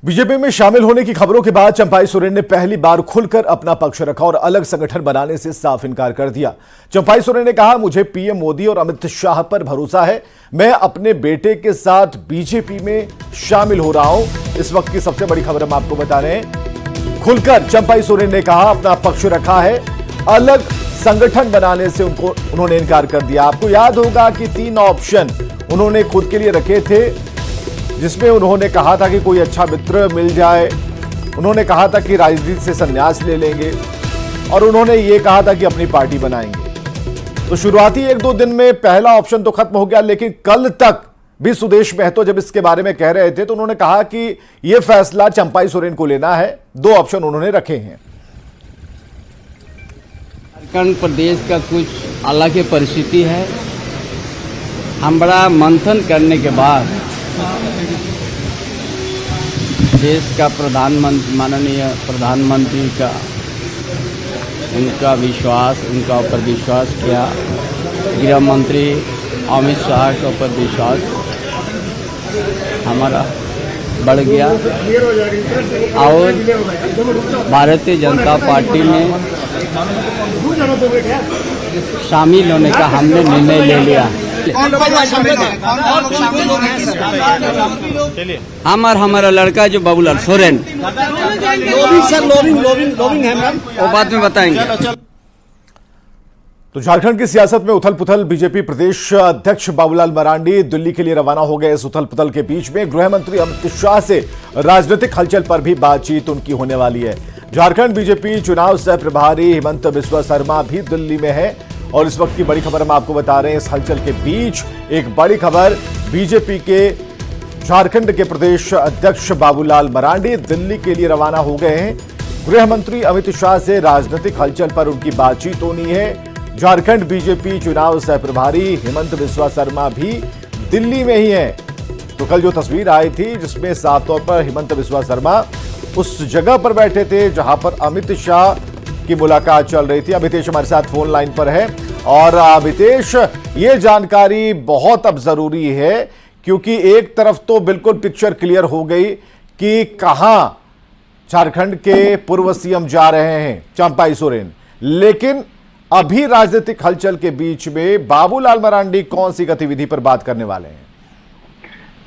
BJP में शामिल होने की खबरों के बाद चंपाई सोरेन ने पहली बार खुलकर अपना पक्ष रखा और अलग संगठन बनाने से साफ इनकार कर दिया। चंपाई सोरेन ने कहा, मुझे पीएम मोदी और अमित शाह पर भरोसा है। मैं अपने बेटे के साथ बीजेपी में शामिल हो रहा हूं। इस वक्त की सबसे बड़ी खबर हम आपको बता रहे हैं। खुलकर चंपाई सोरेन ने कहा, अपना पक्ष रखा है, अलग संगठन बनाने से उन्होंने इनकार कर दिया। आपको याद होगा कि 3 ऑप्शन उन्होंने खुद के लिए रखे थे, जिसमें उन्होंने कहा था कि कोई अच्छा मित्र मिल जाए, उन्होंने कहा था कि राजनीति से संन्यास ले लेंगे और उन्होंने ये कहा था कि अपनी पार्टी बनाएंगे। तो शुरुआती 1-2 दिन में पहला ऑप्शन तो खत्म हो गया, लेकिन कल तक भी सुदेश महतो जब इसके बारे में कह रहे थे तो उन्होंने कहा कि यह फैसला चंपाई सोरेन को लेना है। 2 ऑप्शन उन्होंने रखे हैं। झारखंड प्रदेश का कुछ अलग ही परिस्थिति है। हम बड़ा मंथन करने के बाद देश का प्रधानमंत्री, माननीय प्रधानमंत्री का उनका ऊपर विश्वास किया, गृह मंत्री अमित शाह के ऊपर विश्वास हमारा बढ़ गया और भारतीय जनता पार्टी में शामिल होने का हमने निर्णय ले लिया। हम और हमारा लड़का जो बाबूलाल सोरेन, वो बाद में बताएंगे। तो झारखंड की सियासत में उथल पुथल। बीजेपी प्रदेश अध्यक्ष बाबूलाल मरांडी दिल्ली के लिए रवाना हो गए। इस उथल पुथल के बीच में गृह मंत्री अमित शाह से राजनीतिक हलचल पर भी बातचीत उनकी होने वाली है। झारखंड बीजेपी चुनाव सह प्रभारी हिमंत बिस्वा शर्मा भी दिल्ली में है और इस वक्त की बड़ी खबर हम आपको बता रहे हैं। इस हलचल के बीच एक बड़ी खबर, बीजेपी के झारखंड के प्रदेश अध्यक्ष बाबूलाल मरांडी दिल्ली के लिए रवाना हो गए हैं। गृह मंत्री अमित शाह से राजनीतिक हलचल पर उनकी बातचीत होनी है। झारखंड बीजेपी चुनाव सह प्रभारी हिमंत बिस्वा शर्मा भी दिल्ली में ही है। तो कल जो तस्वीर आई थी जिसमें साफ तौर पर हिमंत बिस्वा शर्मा उस जगह पर बैठे थे जहां पर अमित शाह की मुलाकात चल रही थी। अमितेश हमारे साथ फोन लाइन पर है और अमितेश, ये जानकारी बहुत अब जरूरी है क्योंकि एक तरफ तो बिल्कुल पिक्चर क्लियर हो गई कि कहां झारखंड के पूर्व सीएम जा रहे हैं चंपाई सोरेन, लेकिन अभी राजनीतिक हलचल के बीच में बाबूलाल मरांडी कौन सी गतिविधि पर बात करने वाले हैं?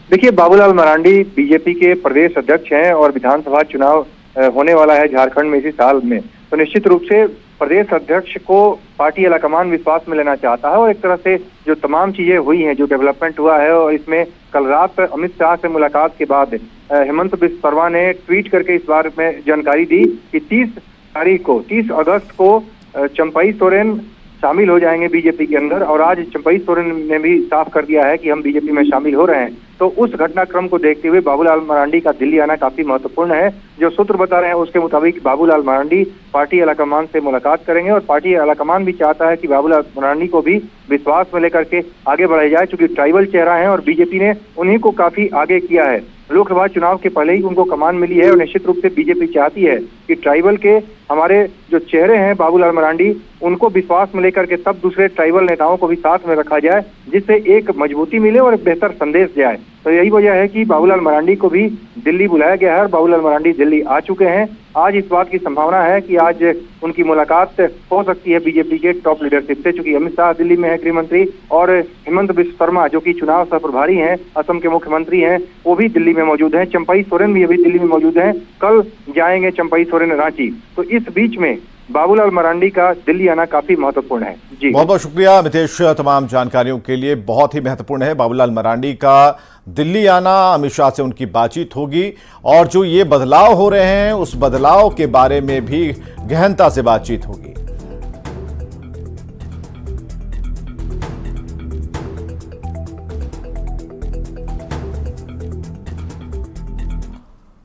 देखिए, बाबूलाल मरांडी बीजेपी के प्रदेश अध्यक्ष हैं और विधानसभा चुनाव होने वाला है झारखंड में इसी साल में। तो निश्चित रूप से प्रदेश अध्यक्ष को पार्टी आलाकमान विश्वास में लेना चाहता है और एक तरह से जो तमाम चीजें हुई हैं, जो डेवलपमेंट हुआ है, और इसमें कल रात अमित शाह से मुलाकात के बाद हिमंत बिस्वा शर्मा ने ट्वीट करके इस बारे में जानकारी दी कि 30 अगस्त को चंपाई सोरेन शामिल हो जाएंगे बीजेपी के अंदर। और आज चंपाई सोरेन ने भी साफ कर दिया है कि हम बीजेपी में शामिल हो रहे हैं। तो उस घटनाक्रम को देखते हुए बाबूलाल मरांडी का दिल्ली आना काफी महत्वपूर्ण है। जो सूत्र बता रहे हैं उसके मुताबिक बाबूलाल मरांडी पार्टी आलाकमान से मुलाकात करेंगे और पार्टी आलाकमान भी चाहता है कि बाबूलाल मरांडी को भी विश्वास में लेकर के आगे बढ़ाया जाए, क्योंकि ट्राइबल चेहरा है और बीजेपी ने उन्हीं को काफी आगे किया है। लोकसभा चुनाव के पहले ही उनको कमान मिली है और निश्चित रूप से बीजेपी चाहती है कि ट्राइबल के हमारे जो चेहरे हैं बाबूलाल मरांडी, उनको विश्वास में लेकर के तब दूसरे ट्राइबल नेताओं को भी साथ में रखा जाए, जिससे एक मजबूती मिले और एक बेहतर संदेश जाए। तो यही वजह है कि बाबूलाल मरांडी को भी दिल्ली बुलाया गया है और बाबूलाल मरांडी दिल्ली आ चुके हैं। आज इस बात की संभावना है कि आज उनकी मुलाकात हो सकती है बीजेपी के टॉप लीडरशिप से, क्योंकि अमित शाह दिल्ली में है गृह मंत्री, और हिमंत बिस्वा शर्मा जो कि चुनाव सह प्रभारी हैं, असम के मुख्यमंत्री हैं, वो भी दिल्ली में मौजूद हैं। चंपाई सोरेन भी अभी दिल्ली में मौजूद हैं। कल जाएंगे चंपाई सोरेन रांची। तो इस बीच में बाबूलाल मरांडी का दिल्ली आना काफी महत्वपूर्ण है। जी बहुत बहुत शुक्रिया अमितेश, तमाम जानकारियों के लिए। बहुत ही महत्वपूर्ण है बाबूलाल मरांडी का दिल्ली आना, अमित शाह से उनकी बातचीत होगी और जो ये बदलाव हो रहे हैं उस बदलाव के बारे में भी गहनता से बातचीत होगी।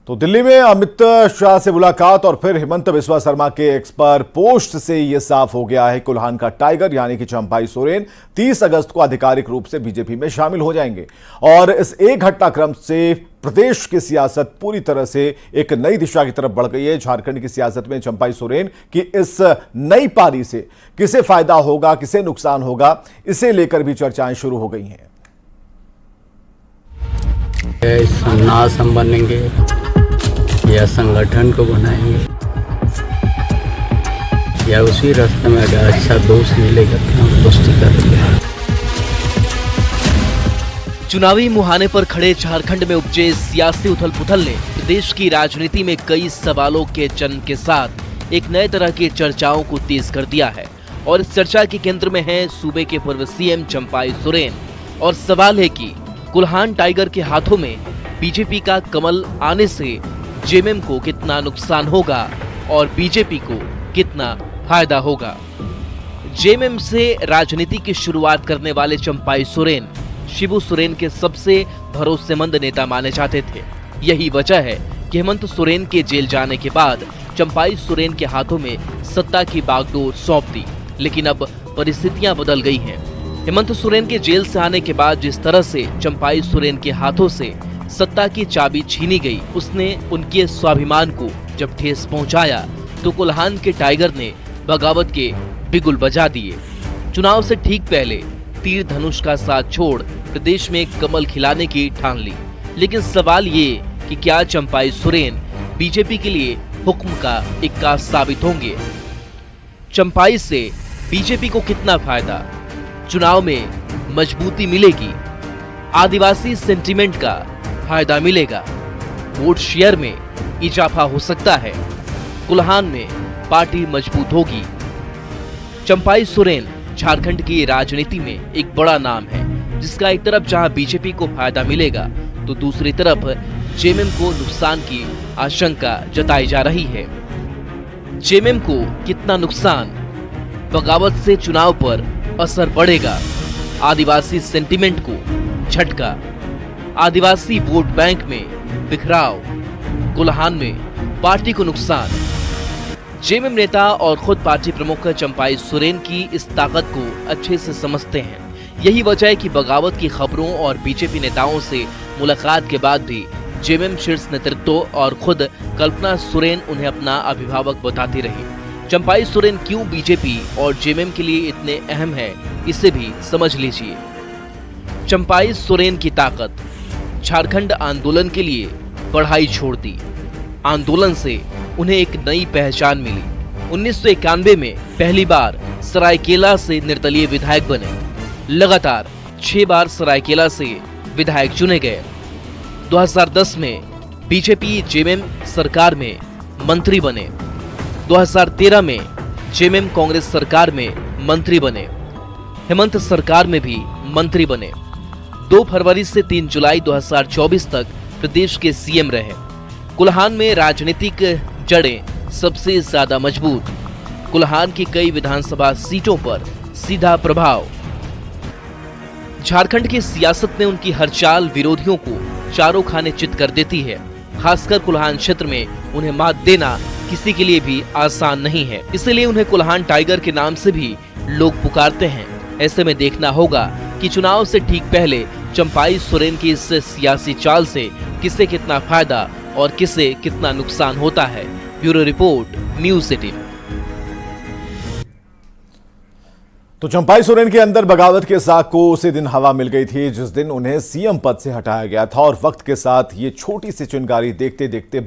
तो दिल्ली में अमित शाह से मुलाकात और फिर हिमंत बिस्वा शर्मा के एक्स पर पोस्ट से यह साफ हो गया है कुल्हान का टाइगर यानी कि चंपाई सोरेन 30 अगस्त को आधिकारिक रूप से बीजेपी में शामिल हो जाएंगे। और इस एक घटनाक्रम से प्रदेश की सियासत पूरी तरह से एक नई दिशा की तरफ बढ़ गई है। झारखंड की सियासत में चंपाई सोरेन की इस नई पारी से किसे फायदा होगा, किसे नुकसान होगा, इसे लेकर भी चर्चाएं शुरू हो गई हैं। संन्यास हम बनेंगे, या संगठन को बनाएंगे या उसी रास्ते में अगर अच्छा दोस्त मिलेगा तो हम दोस्ती करेंगे। चुनावी मुहाने पर खड़े झारखंड में उपजे सियासी उथल-पुथल ने प्रदेश की राजनीति में कई सवालों के जन्म के साथ एक नए तरह की चर्चाओं को तेज कर दिया है और इस चर्चा के केंद्र में है सूबे के पूर्व सीएम चंपाई सोरेन। और सवाल है कि कुल्हान टाइगर के हाथों में बीजेपी का कमल आने से जेएमएम को कितना नुकसान होगा और बीजेपी को कितना फायदा होगा। जेएमएम से राजनीति की शुरुआत करने वाले चंपाई सोरेन शिबू सोरेन के सबसे भरोसेमंद नेता माने जाते थे। यही वजह है कि हेमंत सोरेन के जेल जाने के बाद चंपाई सोरेन के हाथों में सत्ता की बागडोर सौंप दी। लेकिन अब परिस्थितियां बदल गई हैं। हेमंत सोरेन के जेल से आने के बाद जिस तरह से चंपाई सोरेन के हाथों से सत्ता की चाबी छीनी गई, उसने उनके स्वाभिमान को जब ठेस पहुंचाया तो कुल्हान के टाइगर ने बगावत के बिगुल बजा दिए। चुनाव से ठीक पहले तीर धनुष का साथ छोड़ प्रदेश में कमल खिलाने की ठान ली। लेकिन सवाल ये कि क्या चंपाई सोरेन बीजेपी के लिए हुक्म का इक्का साबित होंगे? चंपाई से बीजेपी को कितना फायदा? चुनाव में मजबूती मिलेगी? आदिवासी सेंटिमेंट का फायदा मिलेगा? वोट शेयर में इजाफा हो सकता है? कुल्हान में पार्टी मजबूत होगी? चंपाई सोरेन झारखंड की राजनीति में एक बड़ा नाम है, जिसका एक तरफ जहां बीजेपी को फायदा मिलेगा तो दूसरी तरफ जेएमएम को नुकसान की आशंका जताई जा रही है। जेएमएम को कितना नुकसान? बगावत से चुनाव पर असर पड़ेगा? आदिवासी सेंटिमेंट को झटका? आदिवासी वोट बैंक में बिखराव? कुल्हान में पार्टी को नुकसान? जेएमएम नेता और खुद पार्टी प्रमुख चंपाई सोरेन की इस ताकत को अच्छे से समझते हैं। यही वजह है कि बगावत की खबरों और बीजेपी नेताओं से मुलाकात के बाद भी जेएमएम शीर्ष नेतृत्व और खुद कल्पना सोरेन उन्हें अपना अभिभावक बताती रही। चंपाई सोरेन क्यों बीजेपी और जेएमएम के लिए इतने अहम है, इसे भी समझ लीजिए। चंपाई सोरेन की ताकत। झारखंड आंदोलन के लिए पढ़ाई छोड़ दी। आंदोलन से उन्हें एक नई पहचान मिली। 1991 में पहली बार सरायकेला से निर्दलीय विधायक बने। लगातार 6 बार सरायकेला से विधायक चुने गए। 2010 में बीजेपी जेएमएम सरकार में मंत्री बने। 2013 में जेएमएम कांग्रेस सरकार में मंत्री बने। हेमंत सरकार में भी मंत्री बने। 2 फरवरी से 3 जुलाई 2024 तक प्रदेश के सीएम रहे। कुल्हान में राजनीतिक जड़ें सबसे ज्यादा मजबूत। कुल्हान की कई विधानसभा सीटों पर सीधा प्रभाव। झारखंड की सियासत में उनकी हर चाल विरोधियों को चारों खाने चित कर देती है। खासकर कुल्हान क्षेत्र में उन्हें मात देना किसी के लिए भी आसान नहीं है। इसलिए उन्हें कुल्हान टाइगर के नाम से भी लोग पुकारते हैं। ऐसे में देखना होगा कि चुनाव से ठीक पहले चंपाई सोरेन की इस सियासी चाल से किसे कितना फायदा और किसे कितना नुकसान होता है। Bureau report, news 18। तो चंपाई सोरेन के अंदर बगावत के साग को उसी दिन हवा मिल गई थी जिस दिन उन्हें सीएम पद से हटाया गया था और वक्त के साथ ये छोटी सी चिंगारी देखते देखते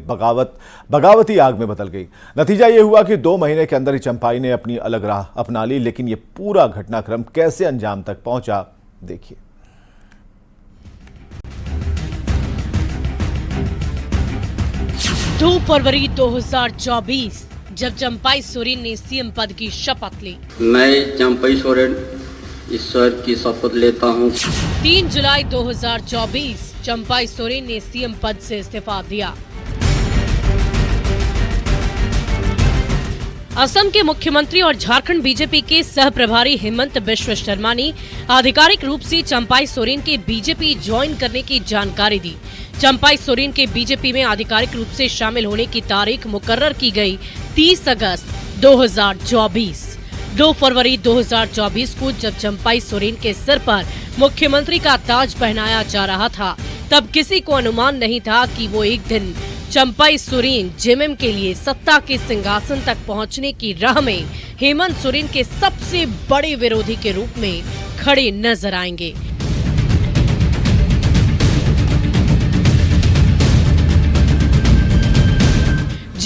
बगावती आग में बदल गई। नतीजा ये हुआ कि 2 महीने के अंदर ही चंपाई ने अपनी अलग राह अपना ली। लेकिन ये पूरा घटनाक्रम कैसे अंजाम तक पहुंचा, देखिए। 2 फरवरी 2024 जब चंपाई सोरेन ने सीएम पद की शपथ ली। मैं चंपाई सोरेन ईश्वर की शपथ लेता हूँ। 3 जुलाई 2024 चंपाई सोरेन ने सीएम पद से इस्तीफा दिया। असम के मुख्यमंत्री और झारखंड बीजेपी के सह प्रभारी हेमंत बिश्व शर्मा ने आधिकारिक रूप से चंपाई सोरेन के बीजेपी ज्वाइन करने की जानकारी दी। चंपाई सोरेन के बीजेपी में आधिकारिक रूप से शामिल होने की तारीख मुकर्रर की गई 30 अगस्त 2024। 2 फरवरी 2024 को जब चंपाई सोरेन के सिर पर मुख्यमंत्री का ताज पहनाया जा रहा था, तब किसी को अनुमान नहीं था कि वो एक दिन चंपाई सोरेन जेएमएम के लिए सत्ता के सिंहासन तक पहुंचने की राह में हेमंत सोरेन के सबसे बड़े विरोधी के रूप में खड़े नजर आएंगे।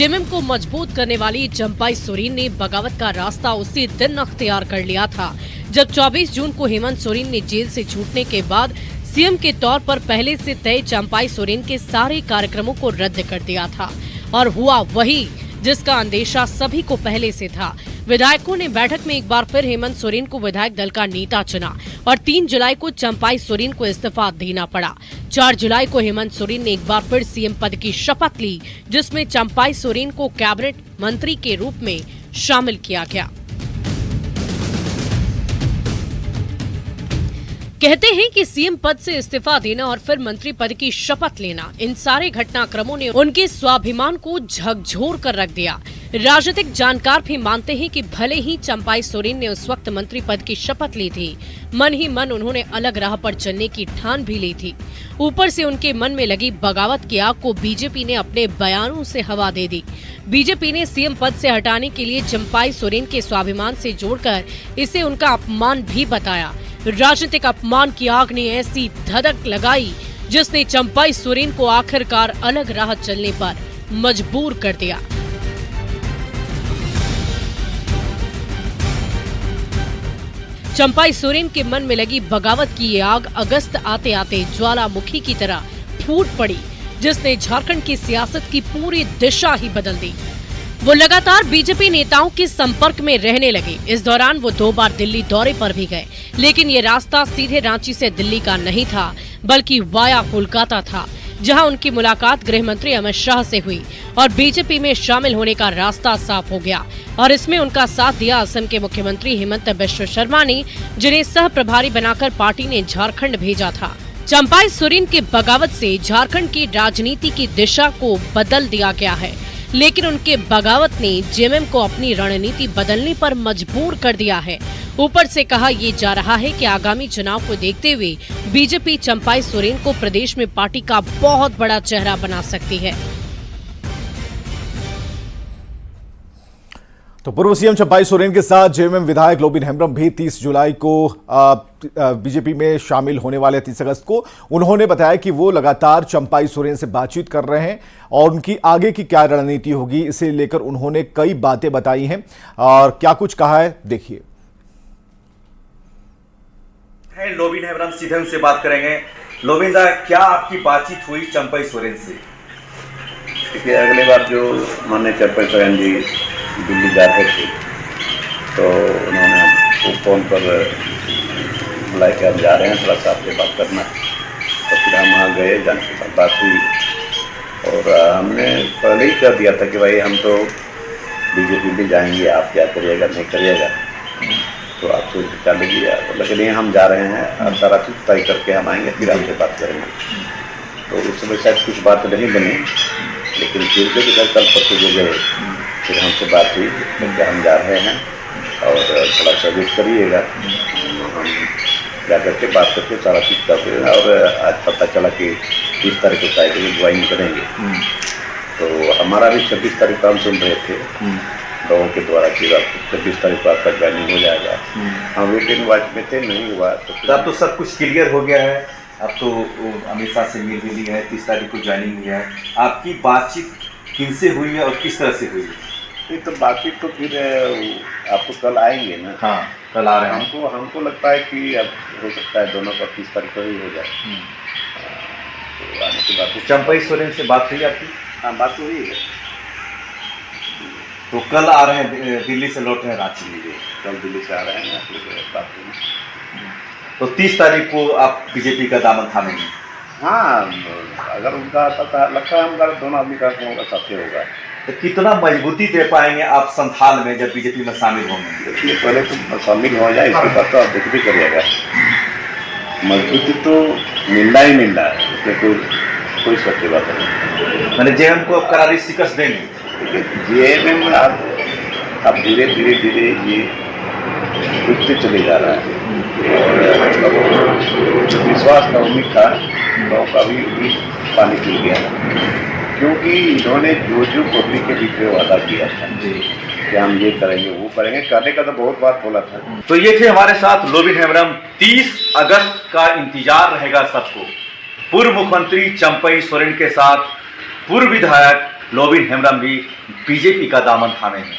जेएमएम को मजबूत करने वाली चंपाई सोरेन ने बगावत का रास्ता उसी दिन अख्तियार कर लिया था जब 24 जून को हेमंत सोरेन ने जेल से छूटने के बाद सीएम के तौर पर पहले से तय चंपाई सोरेन के सारे कार्यक्रमों को रद्द कर दिया था और हुआ वही जिसका अंदेशा सभी को पहले से था। विधायकों ने बैठक में एक बार फिर हेमंत सोरेन को विधायक दल का नेता चुना और 3 जुलाई को चंपाई सोरेन को इस्तीफा देना पड़ा। 4 जुलाई को हेमंत सोरेन ने एक बार फिर सीएम पद की शपथ ली जिसमें चंपाई सोरेन को कैबिनेट मंत्री के रूप में शामिल किया गया। कहते हैं कि सीएम पद से इस्तीफा देना और फिर मंत्री पद की शपथ लेना, इन सारे घटनाक्रमों ने उनके स्वाभिमान को झकझोर कर रख दिया। राजनीतिक जानकार भी मानते हैं कि भले ही चंपाई सोरेन ने उस वक्त मंत्री पद की शपथ ली थी, मन ही मन उन्होंने अलग राह पर चलने की ठान भी ली थी। ऊपर से उनके मन में लगी बगावत की आग को बीजेपी ने अपने बयानों से हवा दे दी। बीजेपी ने सीएम पद से हटाने के लिए चंपाई सोरेन के स्वाभिमान से जोड़कर इसे उनका अपमान भी बताया। राजनीतिक अपमान की आग ने ऐसी धधक लगाई जिसने चंपाई सोरेन को आखिरकार अलग राह चलने पर मजबूर कर दिया। चंपाई सोरेन के मन में लगी बगावत की ये आग अगस्त आते आते ज्वालामुखी की तरह फूट पड़ी जिसने झारखंड की सियासत की पूरी दिशा ही बदल दी। वो लगातार बीजेपी नेताओं के संपर्क में रहने लगे। इस दौरान वो 2 बार दिल्ली दौरे पर भी गए, लेकिन ये रास्ता सीधे रांची से दिल्ली का नहीं था बल्कि वाया कोलकाता था, जहां उनकी मुलाकात गृह मंत्री अमित शाह से हुई और बीजेपी में शामिल होने का रास्ता साफ हो गया। और इसमें उनका साथ दिया असम के मुख्यमंत्री हेमंत बिश्व शर्मा ने, जिन्हें सह प्रभारी बनाकर पार्टी ने झारखंड भेजा था। चंपाई सोरेन के बगावत से झारखंड की राजनीति की दिशा को बदल दिया गया है, लेकिन उनके बगावत ने जेएमएम को अपनी रणनीति बदलने पर मजबूर कर दिया है। ऊपर से कहा ये जा रहा है कि आगामी चुनाव को देखते हुए बीजेपी चंपाई सोरेन को प्रदेश में पार्टी का बहुत बड़ा चेहरा बना सकती है। तो पूर्व सीएम चंपाई सोरेन के साथ जेएमएम विधायक लोबिन हेम्ब्रम भी 30 जुलाई को बीजेपी में शामिल होने वाले 30 अगस्त को। उन्होंने बताया कि वो लगातार चंपाई सोरेन से बातचीत कर रहे हैं और उनकी आगे की क्या रणनीति होगी इसे लेकर उन्होंने कई बातें बताई हैं और क्या कुछ कहा है देखिए। लोबिन हेम्ब्रम सीधे उनसे बात करेंगे। लोबिन दा, क्या आपकी बातचीत हुई चंपाई सोरेन से? देखिए, अगली बार जो माननीय चंपाई सोरेन जी दिल्ली जाते थे तो उन्होंने हमको फ़ोन पर बुलाया कि हम जा रहे हैं, थोड़ा सा आपसे बात करना। तो फिर हम वहाँ गए, जाने के बाद बात हुई और हमने पहले ही कर दिया था कि भाई हम तो बीजेपी में जाएंगे, आप क्या करिएगा नहीं करिएगा तो आप सोच विचार लीजिए। लेकिन नहीं, हम जा रहे हैं और सारा चीज़ तय करके हम आएंगे, फिर आपसे बात करेंगे। तो उस समय शायद कुछ बात नहीं बनी, लेकिन फिर भी कल परसों जो गए फिर हमसे बात हुई कि हम जा रहे हैं और थोड़ा सा वेट करिएगा, हम जा करके बात करके सारा चीज़ करते हैं। और आज पता चला कि 30 तारीख को शायद ज्वाइन करेंगे। तो हमारा भी 26 तारीख को हम सुन रहे थे लोगों के द्वारा कि 26 तारीख को आपका ज्वाइनिंग हो जाएगा। हम वेट एंड वॉच में थे, नहीं हुआ। तो अब तो सब कुछ क्लियर हो गया है, अब तो अमित शाह से मिल भी है, 30 तारीख को ज्वाइनिंग हुई है। आपकी बातचीत किनसे हुई है और किस तरह से हुई है? ये तो बातचीत तो फिर आप तो कल आएंगे ना। हाँ, कल आ रहे हैं। हमको लगता है कि अब हो सकता है दोनों का 30 तारीख को ही हो जाए। तो आने के बाद चंपाई सोरेन से बात हुई आपकी? हाँ, बात तो हुई है। तो कल आ रहे हैं, दिल्ली से लौट रहे हैं रांची में? कल दिल्ली से आ रहे हैं, फिर बात हुई। तो 30 तारीख को आप बीजेपी का दामन थामेंगे? हाँ, अगर उनका लगता है हमारा दोनों आदमी का होगा, साथ होगा। तो कितना मजबूती दे पाएंगे आप संथाल में जब बीजेपी में शामिल होंगे? देखिए, पहले तो शामिल हो जाए, इसके बाद तो आप देख भी करिएगा। मजबूती तो मिलना ही मिलना है, उसमें कोई सच्ची बात नहीं। मैंने जेएमएम को अब करारी शिकस्त देंगे? जेएमएम में अब धीरे धीरे ये उठते चले जा रहा है और विश्वास का उम्मीद था लोगों का भी पानी पी गया, क्योंकि इन्होंने जो पब्लिक के बीच में वादा किया था कि हम ये करेंगे वो करेंगे, करने का तो बहुत बार बोला था। तो ये थे हमारे साथ लोबिन हेम्ब्रम। 30 अगस्त का इंतजार रहेगा सबको। पूर्व मुख्यमंत्री चंपाई सोरेन के साथ पूर्व विधायक लोबिन हेम्ब्रम भी बीजेपी का दामन थामे हैं।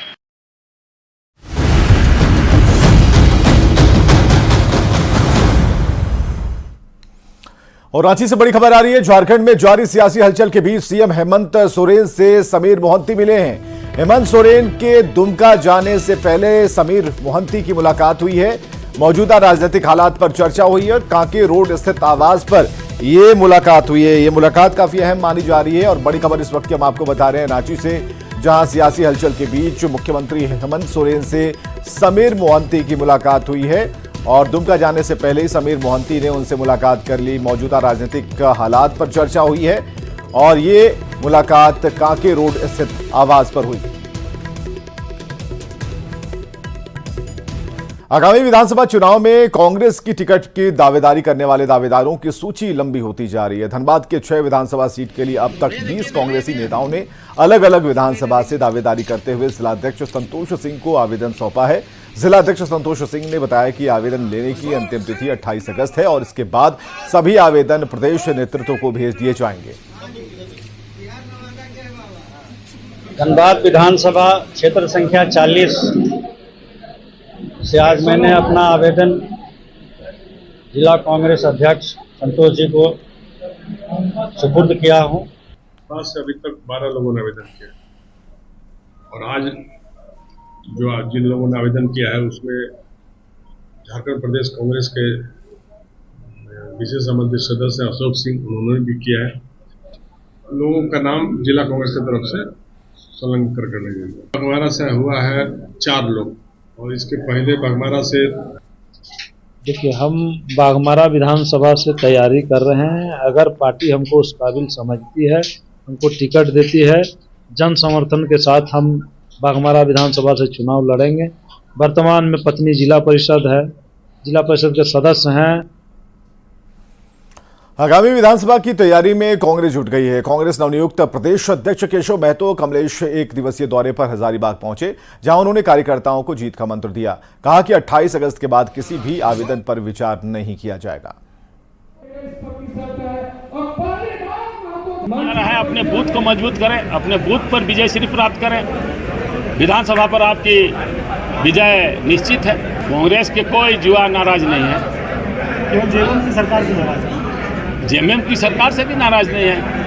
और रांची से बड़ी खबर आ रही है। झारखंड में जारी सियासी हलचल के बीच सीएम हेमंत सोरेन से समीर मोहंती मिले हैं। हेमंत सोरेन के दुमका जाने से पहले समीर मोहंती की मुलाकात हुई है। मौजूदा राजनीतिक हालात पर चर्चा हुई है और कांके रोड स्थित आवास पर यह मुलाकात हुई है। यह मुलाकात काफी अहम मानी जा रही है और बड़ी खबर इस वक्त की हम आपको बता रहे हैं रांची से, जहां सियासी हलचल के बीच मुख्यमंत्री हेमंत सोरेन से समीर मोहंती की मुलाकात हुई है और दुमका जाने से पहले ही समीर मोहंती ने उनसे मुलाकात कर ली। मौजूदा राजनीतिक हालात पर चर्चा हुई है और ये मुलाकात कांके रोड स्थित आवास पर हुई। आगामी विधानसभा चुनाव में कांग्रेस की टिकट की दावेदारी करने वाले दावेदारों की सूची लंबी होती जा रही है। धनबाद के 6 विधानसभा सीट के लिए अब तक 20 कांग्रेसी नेताओं ने अलग अलग विधानसभा से दावेदारी करते हुए जिलाध्यक्ष संतोष सिंह को आवेदन सौंपा है। जिलाध्यक्ष संतोष सिंह ने बताया कि आवेदन लेने की अंतिम तिथि 28 अगस्त है और इसके बाद सभी आवेदन प्रदेश नेतृत्व को भेज दिए जाएंगे। धनबाद विधानसभा क्षेत्र संख्या 40 से आज मैंने अपना आवेदन जिला कांग्रेस अध्यक्ष संतोष जी को सुपुर्द किया हूं। 5 से अभी तक 12 लोगों ने आवेदन किया और आज जिन लोगों ने आवेदन किया है उसमें झारखंड प्रदेश कांग्रेस के विशेष आमंत्रित सदस्य अशोक सिंह, उन्होंने भी किया है। लोगों का नाम जिला कांग्रेस की तरफ से संलग्न करने के लिए बाघमारा से हुआ है 4 लोग और इसके पहले बाघमारा से देखिए, हम बाघमारा विधानसभा से तैयारी कर रहे हैं। अगर पार्टी हमको उस काबिल समझती है, हमको टिकट देती है, जन समर्थन के साथ हम बाघमारा विधानसभा से चुनाव लड़ेंगे। वर्तमान में पत्नी जिला परिषद है, जिला परिषद के सदस्य हैं। आगामी विधानसभा की तैयारी में कांग्रेस जुट गई है। कांग्रेस नवनियुक्त प्रदेश अध्यक्ष केशव महतो कमलेश 1 दिवसीय दौरे पर हजारीबाग पहुंचे, जहां उन्होंने कार्यकर्ताओं को जीत का मंत्र दिया। कहा कि 28 अगस्त के बाद किसी भी आवेदन पर विचार नहीं किया जाएगा। है अपने बूथ को मजबूत करें, अपने बूथ पर विजय श्री प्राप्त करें। विधानसभा पर आपकी विजय निश्चित है। कांग्रेस के कोई जुआ नाराज नहीं है, केवल जेएमएम की सरकार से नाराज है। जेएमएम की सरकार से भी नाराज नहीं है।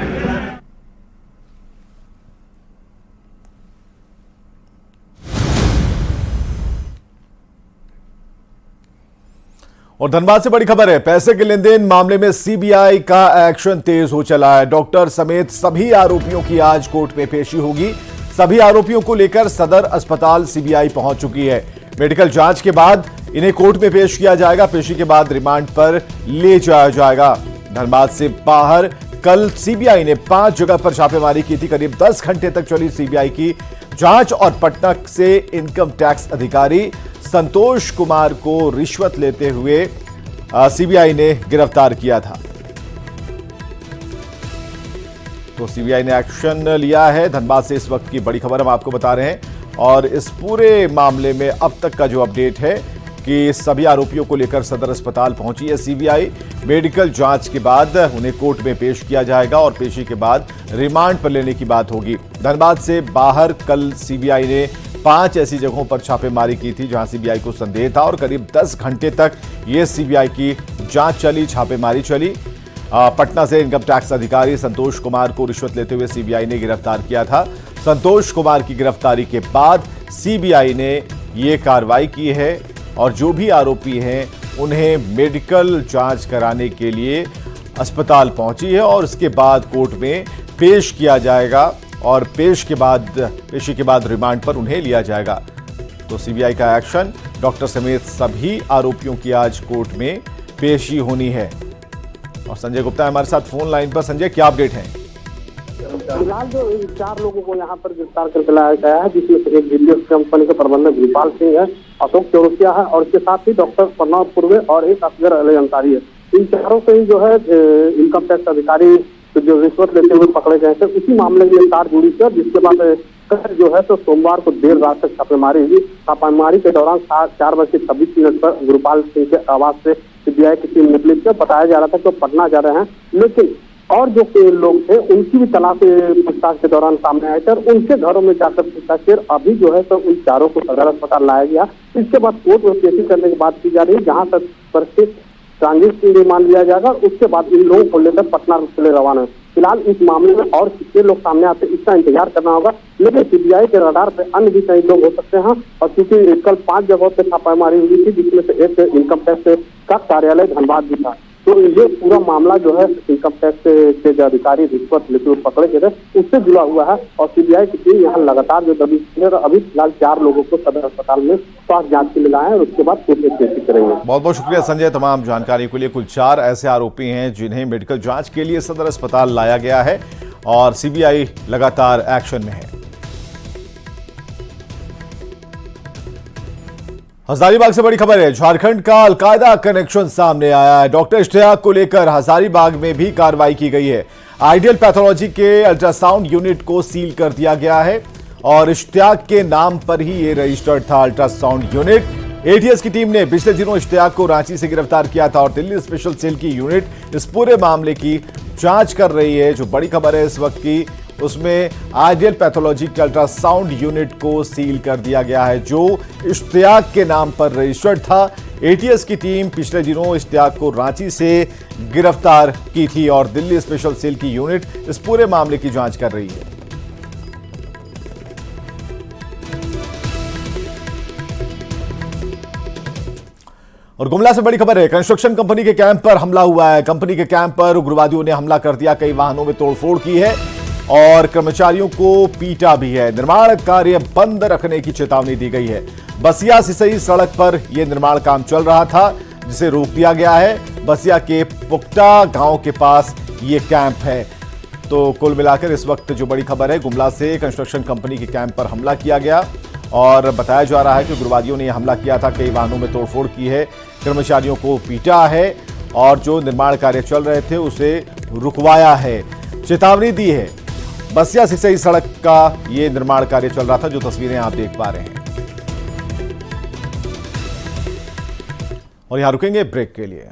और धनबाद से बड़ी खबर है। पैसे के लेन देन मामले में सीबीआई का एक्शन तेज हो चला है। डॉक्टर समेत सभी आरोपियों की आज कोर्ट में पेशी होगी। सभी आरोपियों को लेकर सदर अस्पताल सीबीआई पहुंच चुकी है। मेडिकल जांच के बाद इन्हें कोर्ट में पेश किया जाएगा। पेशी के बाद रिमांड पर ले जाया जाएगा। धनबाद से बाहर कल सीबीआई ने 5 जगह पर छापेमारी की थी। करीब 10 घंटे तक चली सीबीआई की जांच और पटना से इनकम टैक्स अधिकारी संतोष कुमार को रिश्वत लेते हुए सीबीआई ने गिरफ्तार किया था। तो सीबीआई ने एक्शन लिया है। धनबाद से इस वक्त की बड़ी खबर हम आपको बता रहे हैं और इस पूरे मामले में अब तक का जो अपडेट है कि सभी आरोपियों को लेकर सदर अस्पताल पहुंची है सीबीआई। मेडिकल जांच के बाद उन्हें कोर्ट में पेश किया जाएगा और पेशी के बाद रिमांड पर लेने की बात होगी। धनबाद से बाहर कल सीबीआई ने 5 ऐसी जगहों पर छापेमारी की थी जहां सीबीआई को संदेह था और करीब 10 घंटे तक ये सीबीआई की जांच चली, छापेमारी चली। पटना से इनकम टैक्स अधिकारी संतोष कुमार को रिश्वत लेते हुए सीबीआई ने गिरफ्तार किया था। संतोष कुमार की गिरफ्तारी के बाद सीबीआई ने ये कार्रवाई की है और जो भी आरोपी हैं उन्हें मेडिकल जांच कराने के लिए अस्पताल पहुंची है और उसके बाद कोर्ट में पेश किया जाएगा और पेशी के बाद रिमांड पर उन्हें लिया जाएगा। तो सीबीआई का एक्शन, डॉक्टर समेत सभी आरोपियों की आज कोर्ट में पेशी होनी है। और संजय गुप्ता हमारे साथ फोन लाइन पर। संजय, क्या अपडेट है? फिलहाल जो 4 लोगों को यहाँ पर गिरफ्तार करके लाया गया है, जिसमें से एक दिल्ली कंपनी के प्रबंधक गोपाल सिंह है, अशोक चौरसिया है और इसके साथ ही डॉक्टर प्रणव पूर्वे और एक असगर अली अंसारी है। इन चारों से ही जो है इनकम टैक्स अधिकारी जो रिश्वत लेते हुए पकड़े गए थे, उसी मामले में तार जुड़ी थी। जिसके बाद कल जो है तो सोमवार को देर रात तक छापेमारी हुई। छापेमारी के दौरान 4:26 पर गोपाल सिंह के आवास से सीबीआई की टीम निकली थी। बताया जा रहा था कि वो पटना जा रहे हैं, लेकिन और जो लोग थे उनकी भी तलाश पूछताछ के दौरान सामने आए थे और उनके घरों में जाकर पूछताछ कर अभी जो है तो उन चारों को सदर अस्पताल लाया गया। इसके बाद कोर्ट में पेशी करने की बात की जा रही है, जहां तक परिस्थिति ट्रांजिट के लिए मान लिया जाएगा। उसके बाद इन लोगों को लेकर पटना के लिए रवाना है। फिलहाल इस मामले में और कितने लोग सामने आते हैं इसका इंतजार करना होगा, लेकिन सीबीआई के रडार पे अन्य भी कई लोग हो सकते हैं। और क्योंकि कल 5 जगहों पे छापामारी हुई थी, जिसमें से एक इनकम टैक्स का कार्यालय धनबाद भी था, तो ये पूरा मामला जो है इनकम टैक्स के जो अधिकारी रिश्वत लेते हुए पकड़े गए थे उससे जुड़ा हुआ है। और सीबीआई की टीम यहाँ लगातार जो दबिश है, अभी फिलहाल 4 लोगों को सदर अस्पताल में स्वास्थ्य जांच के लिए लाए हैं और उसके बाद कोर्ट में पेशी करेंगे। बहुत बहुत शुक्रिया संजय तमाम जानकारी के लिए। कुल 4 ऐसे आरोपी हैं जिन्हें मेडिकल जांच के लिए सदर अस्पताल लाया गया है और सीबीआई लगातार एक्शन में है। हजारीबाग से बड़ी खबर है, झारखंड का अलकायदा कनेक्शन सामने आया है। डॉक्टर इश्तियाक को लेकर हजारीबाग में भी कार्रवाई की गई है। आइडियल पैथोलॉजी के अल्ट्रासाउंड यूनिट को सील कर दिया गया है और इश्तियाक के नाम पर ही ये रजिस्टर्ड था अल्ट्रासाउंड यूनिट। एटीएस की टीम ने पिछले दिनों इश्तियाक को रांची से गिरफ्तार किया था और दिल्ली स्पेशल सेल की यूनिट इस पूरे मामले की जांच कर रही है। जो बड़ी खबर है इस वक्त की, उसमें आइडियल पैथोलॉजी के अल्ट्रासाउंड यूनिट को सील कर दिया गया है जो इश्तियाक के नाम पर रजिस्टर्ड था। एटीएस की टीम पिछले दिनों इश्तियाक को रांची से गिरफ्तार की थी और दिल्ली स्पेशल सेल की यूनिट इस पूरे मामले की जांच कर रही है। और गुमला से बड़ी खबर है, कंस्ट्रक्शन कंपनी के कैंप पर हमला हुआ है। कंपनी के कैंप पर उग्रवादियों ने हमला कर दिया, कई वाहनों में तोड़फोड़ की है और कर्मचारियों को पीटा भी है। निर्माण कार्य बंद रखने की चेतावनी दी गई है। बसिया सिसई सड़क पर यह निर्माण काम चल रहा था जिसे रोक दिया गया है। बसिया के पुख्ता गांव के पास ये कैंप है। तो कुल मिलाकर इस वक्त जो बड़ी खबर है, गुमला से कंस्ट्रक्शन कंपनी के कैंप पर हमला किया गया और बताया जा रहा है कि उग्रवादियों ने यह हमला किया था, कई वाहनों में तोड़फोड़ की है, कर्मचारियों को पीटा है और जो निर्माण कार्य चल रहे थे उसे रुकवाया है, चेतावनी दी है। बसिया सिसई सड़क का ये निर्माण कार्य चल रहा था, जो तस्वीरें आप देख पा रहे हैं। और यहां रुकेंगे ब्रेक के लिए।